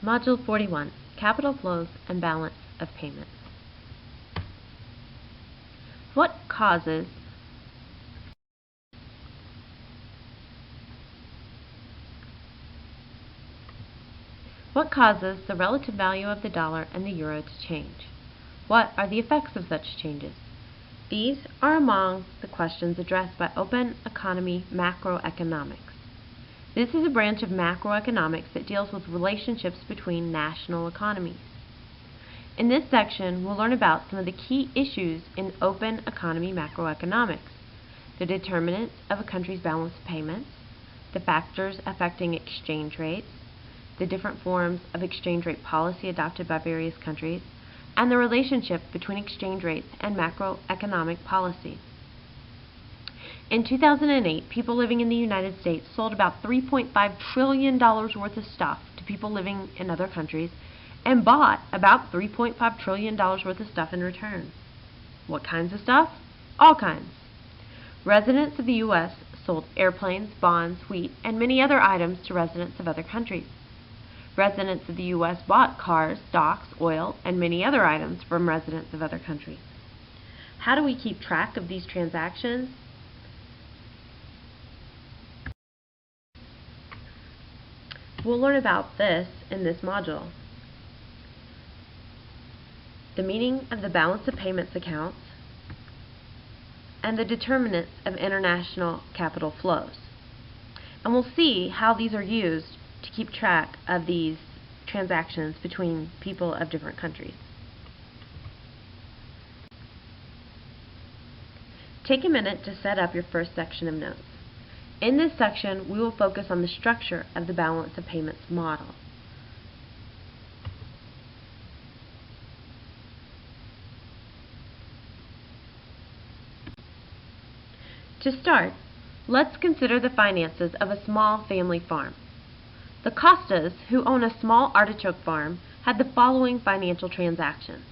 Module 41, Capital Flows and Balance of Payments. What causes the relative value of the dollar and the euro to change? What are the effects of such changes? These are among the questions addressed by open economy macroeconomics. This is a branch of macroeconomics that deals with relationships between national economies. In this section, we'll learn about some of the key issues in open economy macroeconomics, the determinants of a country's balance of payments, the factors affecting exchange rates, the different forms of exchange rate policy adopted by various countries, and the relationship between exchange rates and macroeconomic policy. In 2008, people living in the United States sold about $3.5 trillion worth of stuff to people living in other countries and bought about $3.5 trillion worth of stuff in return. What kinds of stuff? All kinds. Residents of the U.S. sold airplanes, bonds, wheat, and many other items to residents of other countries. Residents of the U.S. bought cars, stocks, oil, and many other items from residents of other countries. How do we keep track of these transactions? We'll learn about this in this module. The meaning of the balance of payments accounts and the determinants of international capital flows. And we'll see how these are used to keep track of these transactions between people of different countries. Take a minute to set up your first section of notes. In this section, we will focus on the structure of the balance of payments model. To start, let's consider the finances of a small family farm. The Costas, who own a small artichoke farm, had the following financial transactions.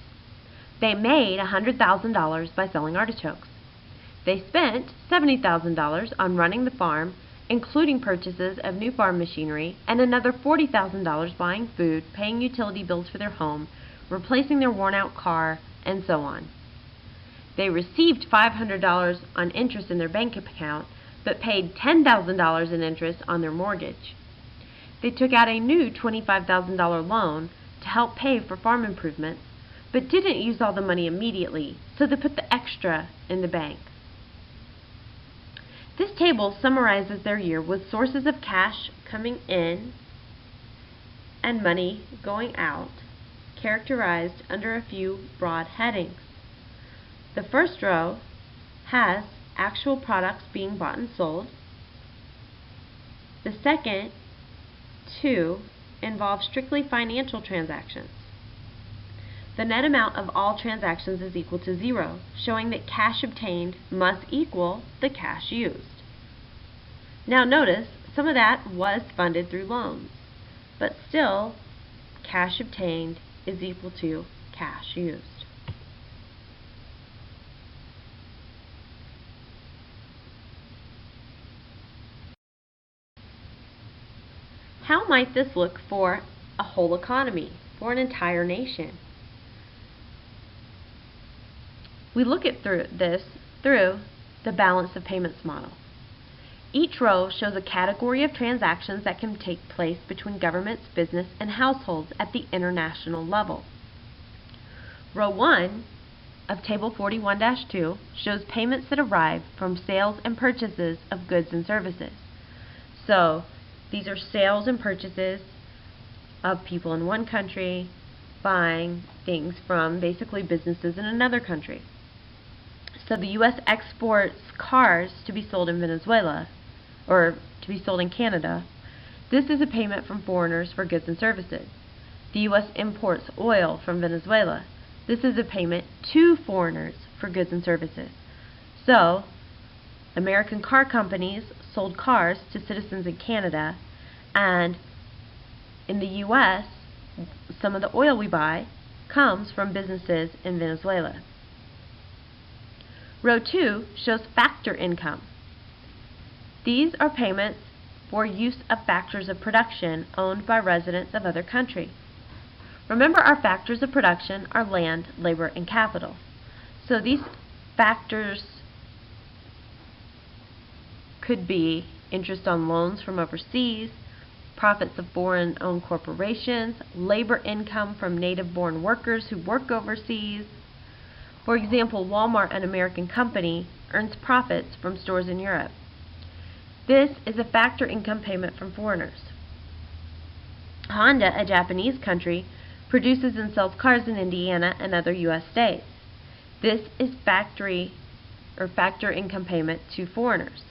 They made $100,000 by selling artichokes. They spent $70,000 on running the farm, including purchases of new farm machinery, and another $40,000 buying food, paying utility bills for their home, replacing their worn-out car, and so on. They received $500 on interest in their bank account, but paid $10,000 in interest on their mortgage. They took out a new $25,000 loan to help pay for farm improvements, but didn't use all the money immediately, so they put the extra in the bank. This table summarizes their year with sources of cash coming in and money going out, characterized under a few broad headings. The first row has actual products being bought and sold. The second two involve strictly financial transactions. The net amount of all transactions is equal to 0, showing that cash obtained must equal the cash used. Now notice, some of that was funded through loans, but still, cash obtained is equal to cash used. How might this look for a whole economy, for an entire nation? We look at this through the balance of payments model. Each row shows a category of transactions that can take place between governments, business, and households at the international level. Row 1 of Table 41-2 shows payments that arrive from sales and purchases of goods and services. So, these are sales and purchases of people in one country buying things from basically businesses in another country. So the U.S. exports cars to be sold in Venezuela, or to be sold in Canada. This is a payment from foreigners for goods and services. The U.S. imports oil from Venezuela. This is a payment to foreigners for goods and services. So, American car companies sold cars to citizens in Canada, and in the U.S., some of the oil we buy comes from businesses in Venezuela. Row 2 shows factor income. These are payments for use of factors of production owned by residents of other countries. Remember, our factors of production are land, labor, and capital. So these factors could be interest on loans from overseas, profits of foreign-owned corporations, labor income from native-born workers who work overseas. For example, Walmart, an American company, earns profits from stores in Europe. This is a factor income payment from foreigners. Honda, a Japanese country, produces and sells cars in Indiana and other U.S. states. This is factor income payment to foreigners.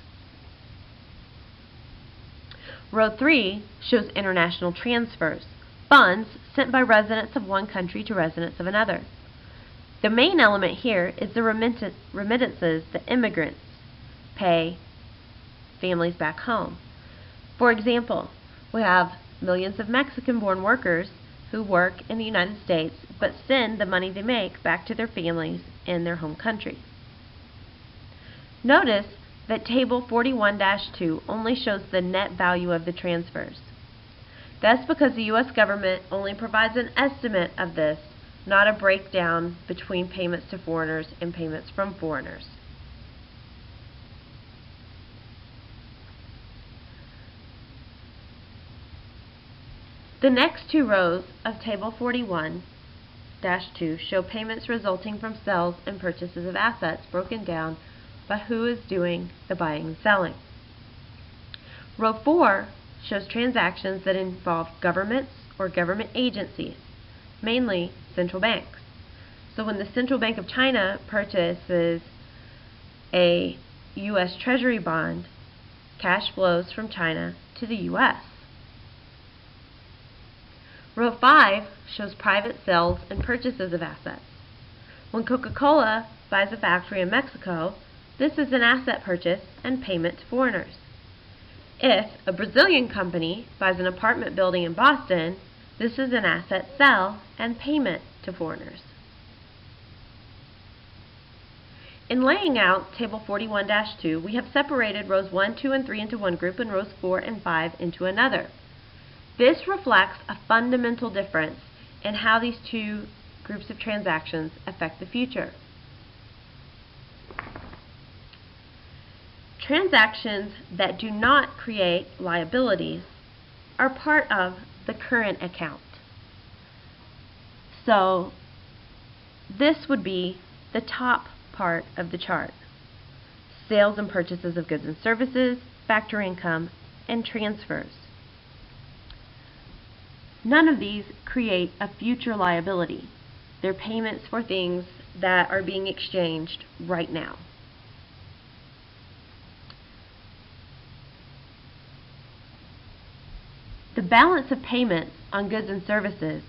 Row 3 shows international transfers, funds sent by residents of one country to residents of another. The main element here is the remittances that immigrants pay families back home. For example, we have millions of Mexican-born workers who work in the United States but send the money they make back to their families in their home country. Notice that Table 41-2 only shows the net value of the transfers. That's because the U.S. government only provides an estimate of this, not a breakdown between payments to foreigners and payments from foreigners. The next two rows of Table 41-2 show payments resulting from sales and purchases of assets broken down by who is doing the buying and selling. Row 4 shows transactions that involve governments or government agencies, mainly central banks. So when the Central Bank of China purchases a U.S. Treasury bond, cash flows from China to the U.S. Row 5 shows private sales and purchases of assets. When Coca-Cola buys a factory in Mexico, this is an asset purchase and payment to foreigners. If a Brazilian company buys an apartment building in Boston, this is an asset sale and payment to foreigners. In laying out Table 41-2, we have separated rows 1, 2, and 3 into one group and rows 4 and 5 into another. This reflects a fundamental difference in how these two groups of transactions affect the future. Transactions that do not create liabilities are part of the current account. So this would be the top part of the chart. Sales and purchases of goods and services, factor income, and transfers. None of these create a future liability. They're payments for things that are being exchanged right now. The balance of payments on goods and services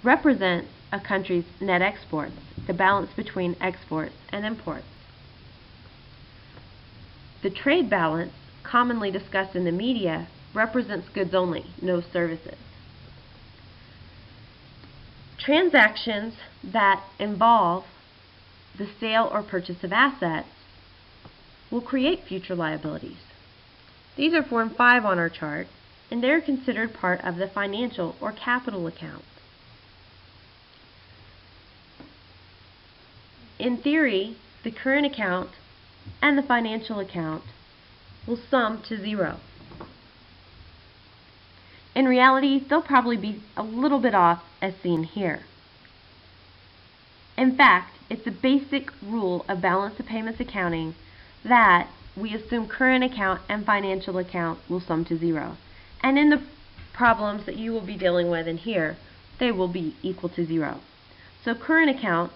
represents a country's net exports, the balance between exports and imports. The trade balance, commonly discussed in the media, represents goods only, no services. Transactions that involve the sale or purchase of assets will create future liabilities. These are Form 5 on our chart, and they're considered part of the financial or capital account. In theory, the current account and the financial account will sum to zero. In reality, they'll probably be a little bit off as seen here. In fact, it's a basic rule of balance of payments accounting that we assume current account and financial account will sum to zero. And in the problems that you will be dealing with in here, they will be equal to zero. So current account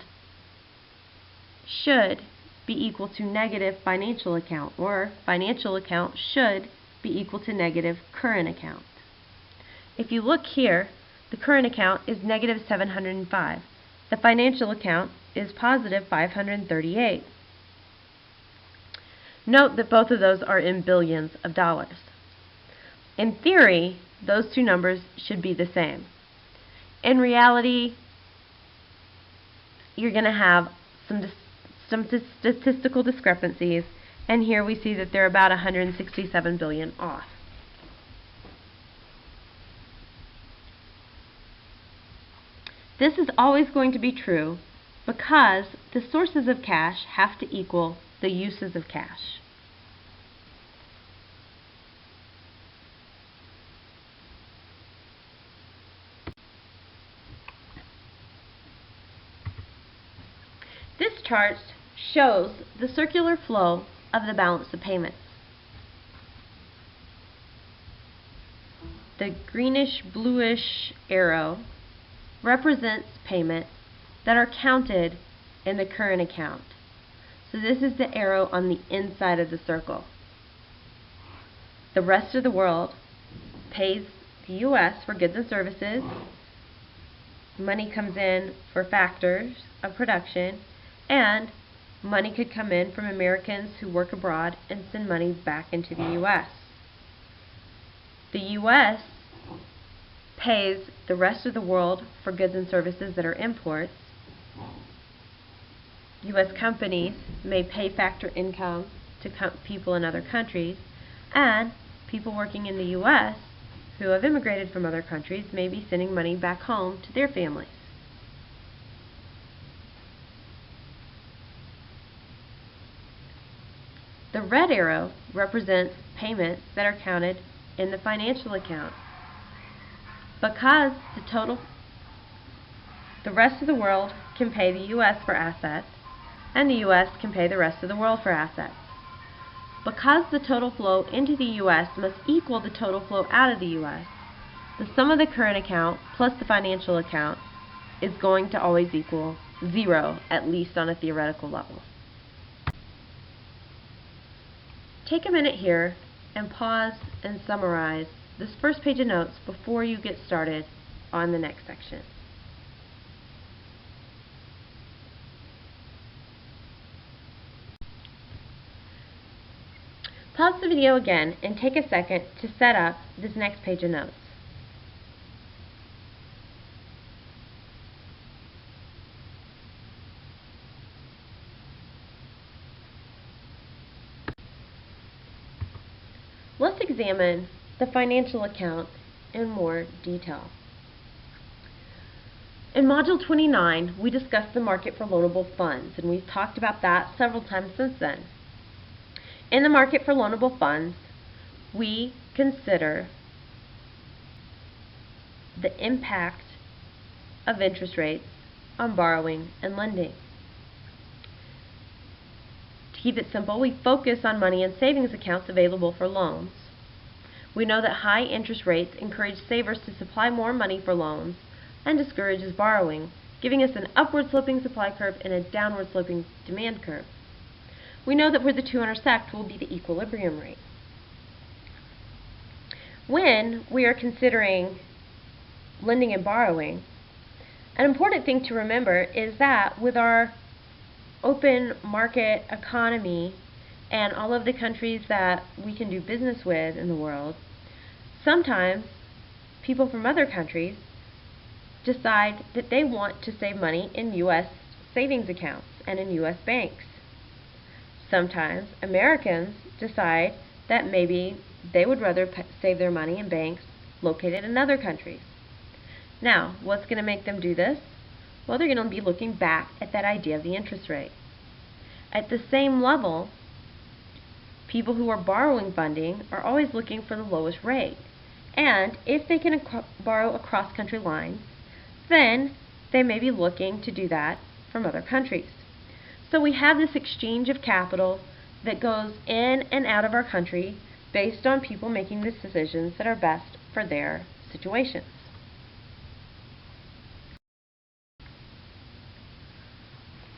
should be equal to negative financial account, or financial account should be equal to negative current account. If you look here, the current account is negative 705. The financial account is positive 538. Note that both of those are in billions of dollars. In theory, those two numbers should be the same. In reality, you're going to have some statistical discrepancies, and here we see that they're about 167 billion off. This is always going to be true because the sources of cash have to equal the uses of cash. This chart shows the circular flow of the balance of payments. The greenish bluish arrow represents payments that are counted in the current account. So this is the arrow on the inside of the circle. The rest of the world pays the U.S. for goods and services. Money comes in for factors of production, and money could come in from Americans who work abroad and send money back into the U.S. The U.S. pays the rest of the world for goods and services that are imports. U.S. companies may pay factor income to people in other countries, and people working in the U.S. who have immigrated from other countries may be sending money back home to their families. The red arrow represents payments that are counted in the financial account. Because the rest of the world can pay the U.S. for assets, and the U.S. can pay the rest of the world for assets. Because the total flow into the U.S. must equal the total flow out of the U.S., the sum of the current account plus the financial account is going to always equal 0, at least on a theoretical level. Take a minute here and pause and summarize this first page of notes before you get started on the next section. Pause the video again and take a second to set up this next page of notes. Let's examine the financial account in more detail. In Module 29, we discussed the market for loanable funds, and we've talked about that several times since then. In the market for loanable funds, we consider the impact of interest rates on borrowing and lending. To keep it simple, we focus on money and savings accounts available for loans. We know that high interest rates encourage savers to supply more money for loans and discourages borrowing, giving us an upward sloping supply curve and a downward sloping demand curve. We know that where the two intersect will be the equilibrium rate. When we are considering lending and borrowing, an important thing to remember is that with our open market economy and all of the countries that we can do business with in the world, sometimes people from other countries decide that they want to save money in U.S. savings accounts and in U.S. banks. Sometimes Americans decide that maybe they would rather save their money in banks located in other countries. Now, what's going to make them do this? Well, they're going to be looking back at that idea of the interest rate. At the same level, people who are borrowing funding are always looking for the lowest rate. And if they can borrow across country lines, then they may be looking to do that from other countries. So we have this exchange of capital that goes in and out of our country based on people making the decisions that are best for their situations.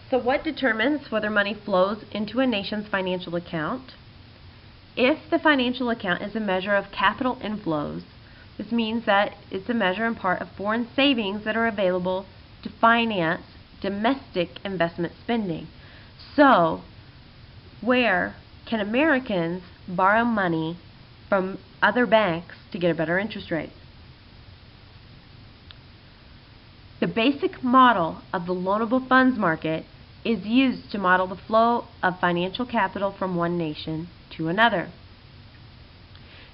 So what determines whether money flows into a nation's financial account? If the financial account is a measure of capital inflows, this means that it's a measure in part of foreign savings that are available to finance domestic investment spending. So, where can Americans borrow money from other banks to get a better interest rate? The basic model of the loanable funds market is used to model the flow of financial capital from one nation to another.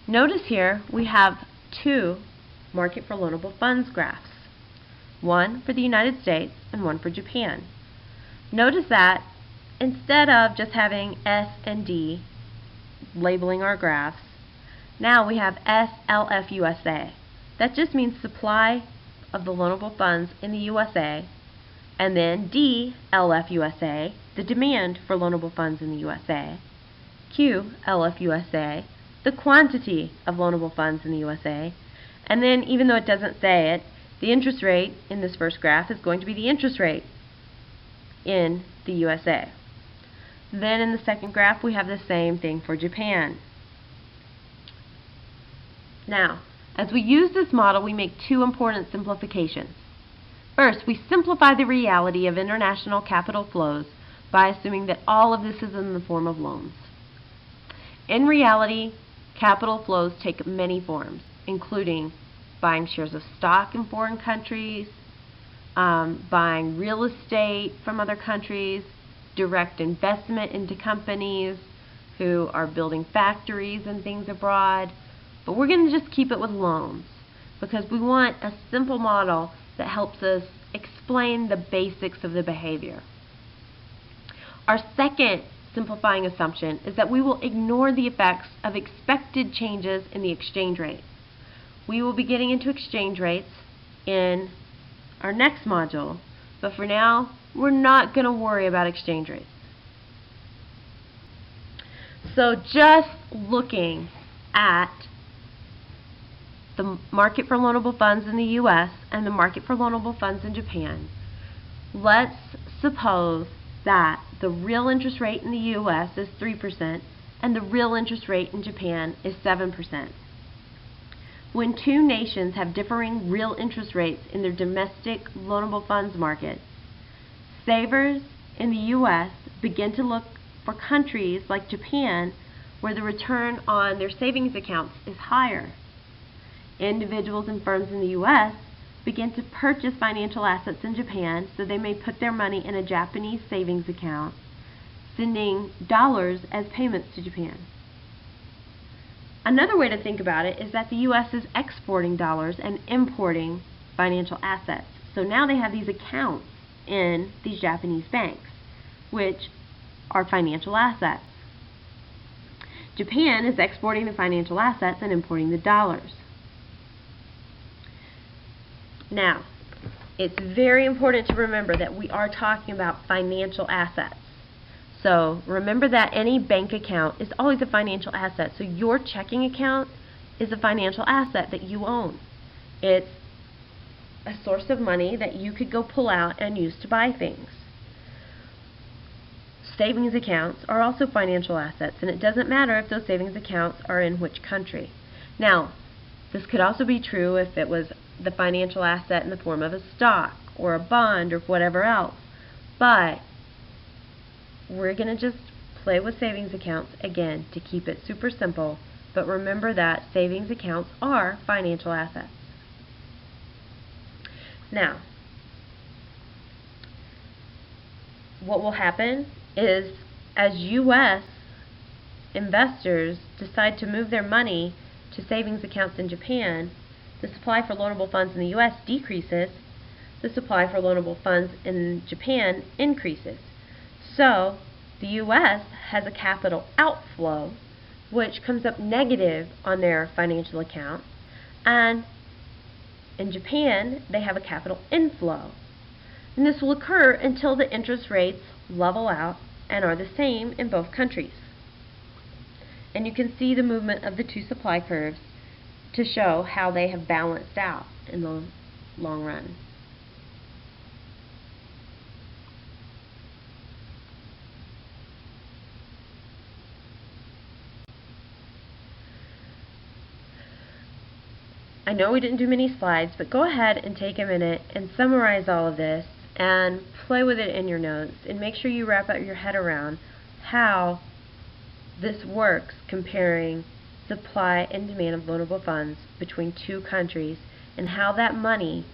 Notice here we have two market for loanable funds graphs. one for the United States and one for Japan. Notice that instead of just having S and D labeling our graphs, now we have SLF USA. That just means supply of the loanable funds in the USA, and then DLF USA, the demand for loanable funds in the USA, QLF USA, the quantity of loanable funds in the USA, and then, even though it doesn't say it, the interest rate in this first graph is going to be the interest rate in the USA. Then in the second graph we have the same thing for Japan. Now, as we use this model, we make two important simplifications. First, we simplify the reality of international capital flows by assuming that all of this is in the form of loans. In reality, capital flows take many forms, including buying shares of stock in foreign countries, buying real estate from other countries, direct investment into companies who are building factories and things abroad. But we're going to just keep it with loans because we want a simple model that helps us explain the basics of the behavior. Our second simplifying assumption is that we will ignore the effects of expected changes in the exchange rate. We will be getting into exchange rates in our next module, but for now, we're not going to worry about exchange rates. So just looking at the market for loanable funds in the U.S. and the market for loanable funds in Japan, let's suppose that the real interest rate in the U.S. is 3% and the real interest rate in Japan is 7%. When two nations have differing real interest rates in their domestic loanable funds market, savers in the U.S. begin to look for countries like Japan where the return on their savings accounts is higher. Individuals and firms in the U.S. begin to purchase financial assets in Japan so they may put their money in a Japanese savings account, sending dollars as payments to Japan. Another way to think about it is that the U.S. is exporting dollars and importing financial assets. So now they have these accounts in these Japanese banks, which are financial assets. Japan is exporting the financial assets and importing the dollars. Now, it's very important to remember that we are talking about financial assets. So remember that any bank account is always a financial asset. So your checking account is a financial asset that you own. It's a source of money that you could go pull out and use to buy things. Savings accounts are also financial assets, and it doesn't matter if those savings accounts are in which country. Now, this could also be true if it was the financial asset in the form of a stock or a bond or whatever else. But we're going to just play with savings accounts again to keep it super simple. But remember that savings accounts are financial assets. Now, what will happen is as U.S. investors decide to move their money to savings accounts in Japan, the supply for loanable funds in the U.S. decreases, the supply for loanable funds in Japan increases. So the U.S. has a capital outflow, which comes up negative on their financial account, and in Japan they have a capital inflow. And this will occur until the interest rates level out and are the same in both countries. And you can see the movement of the two supply curves to show how they have balanced out in the long run. I know we didn't do many slides, but go ahead and take a minute and summarize all of this and play with it in your notes and make sure you wrap your head around how this works comparing supply and demand of loanable funds between two countries and how that money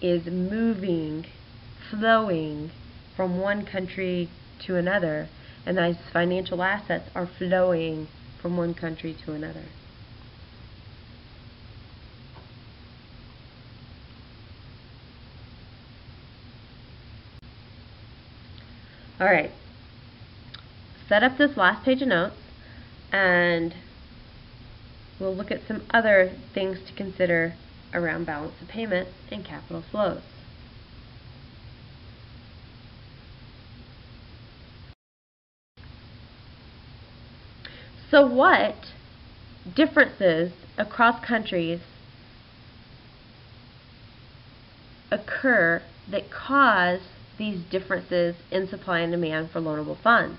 is moving, flowing from one country to another, and those financial assets are flowing from one country to another. Alright, set up this last page of notes and we'll look at some other things to consider around balance of payments and capital flows. So what differences across countries occur that cause these differences in supply and demand for loanable funds?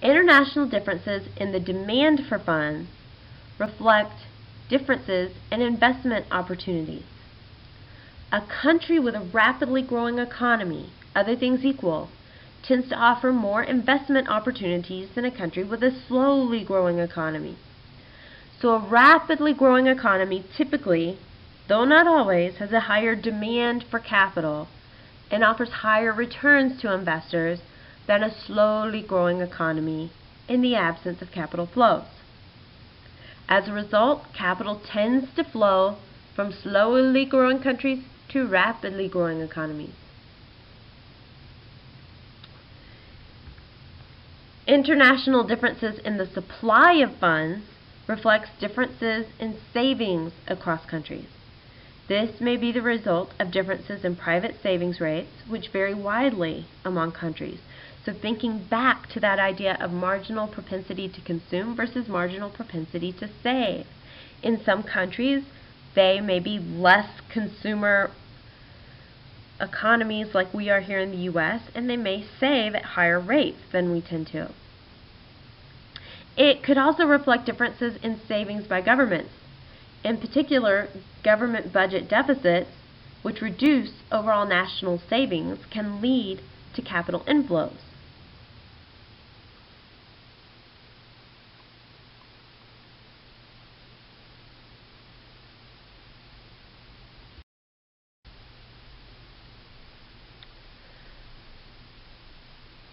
International differences in the demand for funds reflect differences in investment opportunities. A country with a rapidly growing economy, other things equal, tends to offer more investment opportunities than a country with a slowly growing economy. So a rapidly growing economy typically, though not always, has a higher demand for capital and offers higher returns to investors than a slowly growing economy in the absence of capital flows. As a result, capital tends to flow from slowly growing countries to rapidly growing economies. International differences in the supply of funds reflects differences in savings across countries. This may be the result of differences in private savings rates, which vary widely among countries. So thinking back to that idea of marginal propensity to consume versus marginal propensity to save. In some countries, they may be less consumer economies like we are here in the U.S., and they may save at higher rates than we tend to. It could also reflect differences in savings by governments. In particular, government budget deficits, which reduce overall national savings, can lead to capital inflows.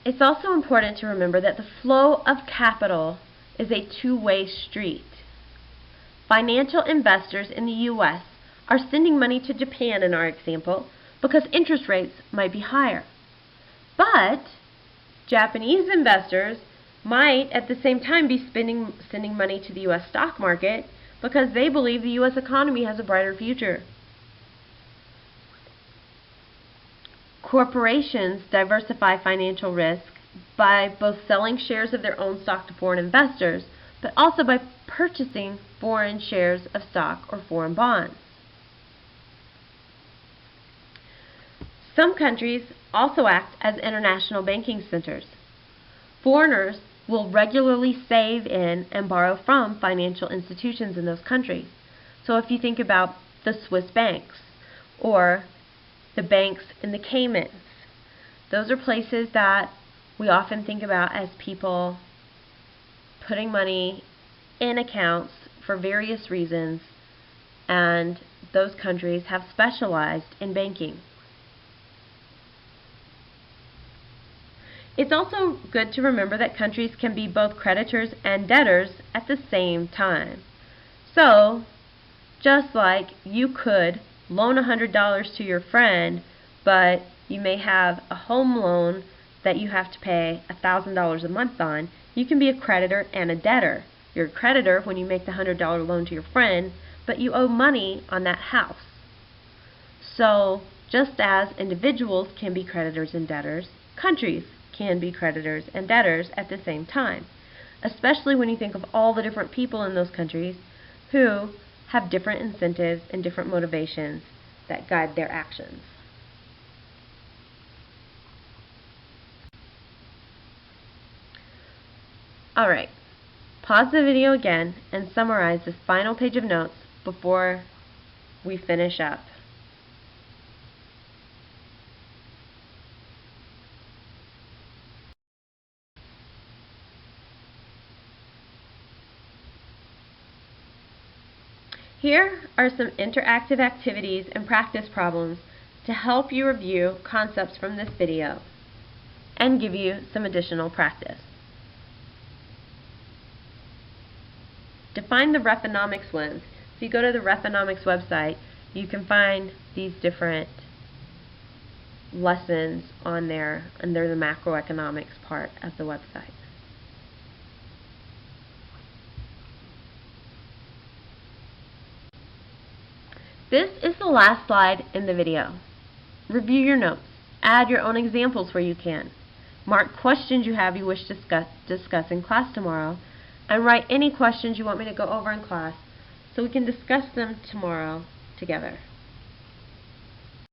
It's also important to remember that the flow of capital is a two-way street. Financial investors in the U.S. are sending money to Japan in our example because interest rates might be higher. But Japanese investors might at the same time be sending money to the U.S. stock market because they believe the U.S. economy has a brighter future. Corporations diversify financial risk by both selling shares of their own stock to foreign investors, but also by purchasing foreign shares of stock or foreign bonds. Some countries also act as international banking centers. Foreigners will regularly save in and borrow from financial institutions in those countries. So if you think about the Swiss banks or the banks in the Caymans, those are places that we often think about as people putting money in accounts for various reasons, and those countries have specialized in banking. It's also good to remember that countries can be both creditors and debtors at the same time. So, just like you could loan $100 to your friend, but you may have a home loan that you have to pay $1,000 a month on, you can be a creditor and a debtor. You're a creditor when you make the $100 loan to your friend, but you owe money on that house. So, just as individuals can be creditors and debtors, countries can be creditors and debtors at the same time, especially when you think of all the different people in those countries who have different incentives and different motivations that guide their actions. Alright, pause the video again and summarize this final page of notes before we finish up. Here are some interactive activities and practice problems to help you review concepts from this video and give you some additional practice. Define the Refonomics lens. If you go to the Refonomics website, you can find these different lessons on there under the macroeconomics part of the website. This is the last slide in the video. Review your notes. Add your own examples where you can. Mark questions you have you wish to discuss in class tomorrow, and write any questions you want me to go over in class so we can discuss them tomorrow together.